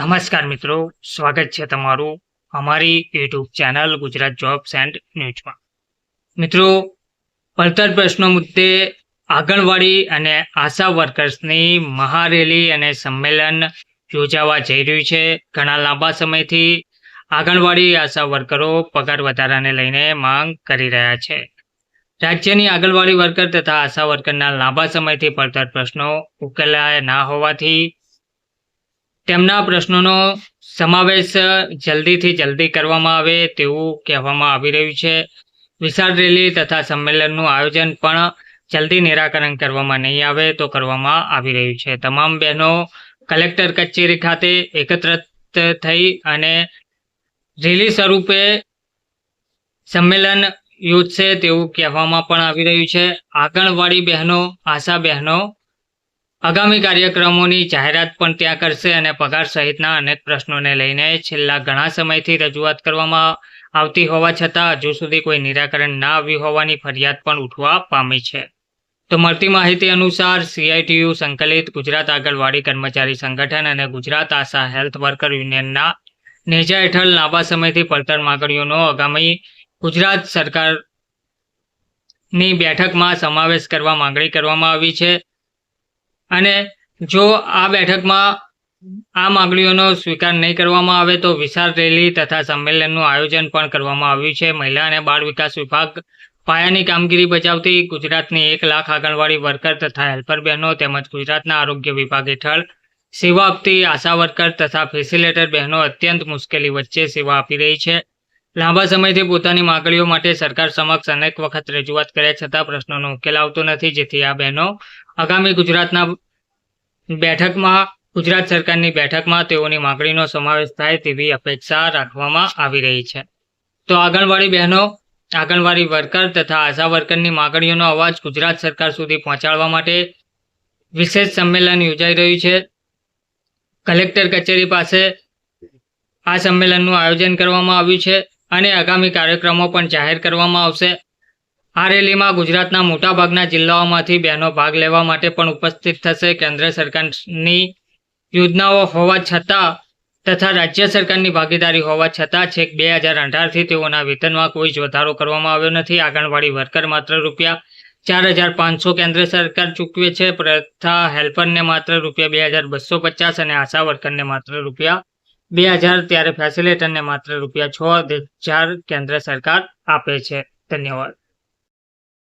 નમસ્કાર મિત્રો, સ્વાગત છે તમારું અમારી YouTube channel Gujarat jobs and ન્યૂઝમાં. મિત્રો, પડતર પ્રશ્નો મુદ્દે આંગણવાડી અને આશા વર્કર્સની મહારેલી અને સંમેલન યોજાવા જઈ રહ્યું છે. ઘણા લાંબા સમયથી આંગણવાડી આશા વર્કરો પગાર વધારાને લઈને માંગ કરી રહ્યા છે. રાજ્યની આંગણવાડી વર્કર તથા આશા વર્કરના લાંબા સમયથી પડતર પ્રશ્નો ઉકેલાયા ના હોવાથી તેમના પ્રશ્નોનો સમાવેશ જલ્દીથી જલ્દી કરવામાં આવે તેવું કહેવામાં આવી રહ્યું છે. વિશાળ રેલી તથા સંમેલનનું આયોજન પણ જલ્દી નિરાકરણ કરવામાં નહીં આવે તો કરવામાં આવી રહ્યું છે. તમામ બહેનો કલેક્ટર કચેરી ખાતે એકત્રિત થઈ અને રેલી સ્વરૂપે સંમેલન યોજશે તેવું કહેવામાં પણ આવી રહ્યું છે. આંગણવાડી બહેનો, આશા બહેનો આગામી કાર્યક્રમોની જાહેરાત પણ ત્યાં કરશે અને પગાર સહિતના અનેક પ્રશ્નોને લઈને છેલ્લા ઘણા સમયથી રજૂઆત કરવામાં આવતી હોવા છતાં હજુ સુધી કોઈ નિરાકરણ ના આવ્યું હોવાની ફરિયાદ પણ ઉઠવા પામી છે. તો મળતી માહિતી અનુસાર CITU સંકલિત ગુજરાત આંગણવાડી કર્મચારી સંગઠન અને ગુજરાત આશા હેલ્થ વર્કર યુનિયનના નેજા હેઠળ લાંબા સમયથી પડતર માંગણીઓનો આગામી ગુજરાત સરકારની બેઠકમાં સમાવેશ કરવા માંગણી કરવામાં આવી છે. અને જો આ બેઠકમાં આ માંગણીઓનો સ્વીકાર નહીં કરવામાં આવે તો વિશાળ રેલી તથા સંમેલનનું આયોજન પણ કરવામાં આવ્યું છે. મહિલા અને બાળ વિકાસ વિભાગ પાયાની કામગીરી બજાવતી ગુજરાતની 1 લાખ આંગણવાડી વર્કર તથા હેલ્પર બહેનો તેમજ ગુજરાતના આરોગ્ય વિભાગ હેઠળ સેવા આપતી આશા વર્કર તથા ફેસિલિટેટર બહેનો અત્યંત મુશ્કેલી વચ્ચે સેવા આપી રહી છે. લાંબા સમયથી પોતાની માંગણીઓ માટે સરકાર સમક્ષ અનેક વખત રજૂઆત કર્યા છતાં પ્રશ્નોનો ઉકેલ આવતો નથી, જેથી આ બહેનો આગામી ગુજરાત સરકારની બેઠકમાં તેઓની માંગણીનો સમાવેશ થાય તેવી અપેક્ષા રાખવામાં આવી રહી છે. તો આંગણવાડી બહેનો, આંગણવાડી વર્કર તથા આશા વર્કરની માંગણીઓનો અવાજ ગુજરાત સરકાર સુધી પહોંચાડવા માટે વિશેષ સંમેલન યોજાઈ રહ્યું છે. કલેક્ટર કચેરી પાસે આ સંમેલનનું આયોજન કરવામાં આવ્યું છે અને આગામી કાર્યક્રમો પણ જાહેર કરવામાં આવશે. આ રેલીમાં ગુજરાતના મોટાભાગના જિલ્લાઓમાંથી બહેનો ભાગ લેવા માટે પણ ઉપસ્થિત થશે. કેન્દ્ર સરકારની યોજનાઓ હોવા છતાં તથા રાજ્ય સરકારની ભાગીદારી હોવા છતાં છેક 2018થી તેઓના વેતનમાં કોઈ જ વધારો કરવામાં આવ્યો નથી. આંગણવાડી વર્કર માત્ર ₹4,500 કેન્દ્ર સરકાર ચૂકવે છે તથા હેલ્પરને માત્ર ₹2,250 અને આશા વર્કરને માત્ર ₹2,000 ત્યારે ફેસિલિટેટરને માત્ર ₹6,000 કેન્દ્ર સરકાર આપે છે. ધન્યવાદ.